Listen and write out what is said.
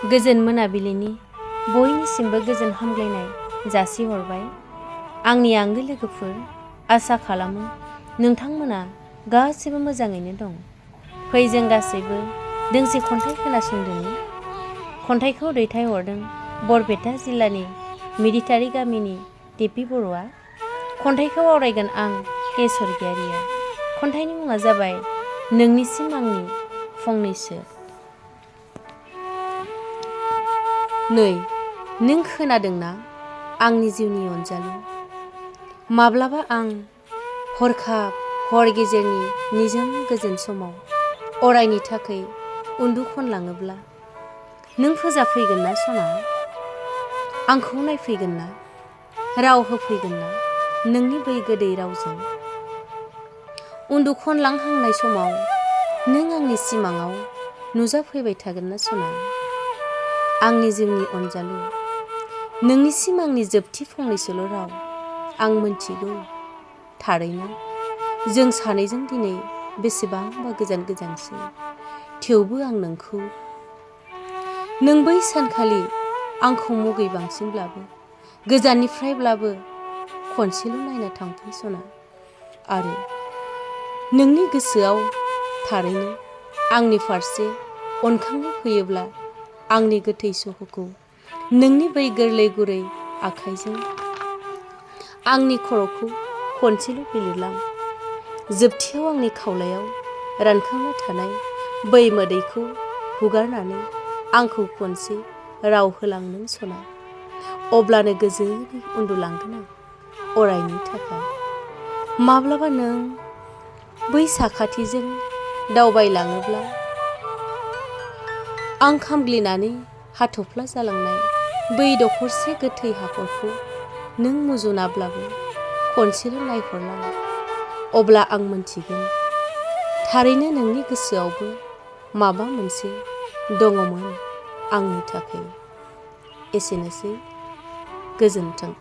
गोजोन मोनाबिलिनि बयनिसिमबो गोजोन हामग्लायनाय जासिहरबाय। आंनि आंगो लोगोफोर, आसा खालामो नोंथांमोना गासैबो मोजाङैनो दं। फै जों गासैबो दोंसे खन्थाइ खोनासंदोनि। खन्थाइखौ दैथायहरदों बरपेटा जिल्लानि मिडिटारि गामिनि टेपि बर'आ। खन्थाइखौ आवरायगोन आं के स्वर्गियारिया। खन्थाइनि मुङा जाबाय नोंनिसिम आंनि फंनैसो। नै नों खोनादोंना आंनि जिउनि अनजालु? माब्लाबा आं हरखाब हर गेजेरनि निजोम गोजोन समाव अरायनि थाखाय उन्दु खनलाङोब्ला नों फोजाफैगोन ना सना? आंखौ नायफैगोन ना? राव होफैगोन ना नोंनि बै गोदै रावजों? उन्दु खनलांहांनाय समाव नों आंनि सिमाङाव नुजाफैबाय थागोन ना सना? आंनि जिउनि अनजालु, नोंनिसिम आंनि जोबथि फंनैसोल' राव। आं मोनथिगौ थारैनो जों सानैजों दिनै बेसेबांबा गोजानसै, थेवबो आं नोंखौ। नों बै सानखालि आंखौ मुगै बांसिनब्लाबो, गोजाननिफ्रायब्लाबो खनसेल' नायना थांफिन सना। आरो नोंनि गोसोआव थारैनो आंनि फारसे अनखांनाय फैयोब्ला आंनि गोथै सह'खौ नोंनि बै गोरलै गुरै आखाइजों आंनि खर'खौ खनसेल' बिलिरलां। जोबथियाव आंनि खावलायाव रानखांना थानाय बै मोदैखौ हुगारनानै आंखौ खनसे राव होलां नों सना। अब्लानो गोजोनै उन्दुलांगोन आं अरायनि थाखाय। माब्लाबा नों बै साखाथिजों दावबायलाङोब्ला आं खामग्लिनानै हाथफ्ला जालांनाय बै दखरसे गोथै हाखरखौ नों मुजुनाब्लाबो खनसेल' नायहरलां। अब्ला आं मोनथिगोन थारैनो नोंनि गोसोआवबो माबा मोनसे दङमोन आंनि थाखाय। एसेनोसै, गोजोन्थों।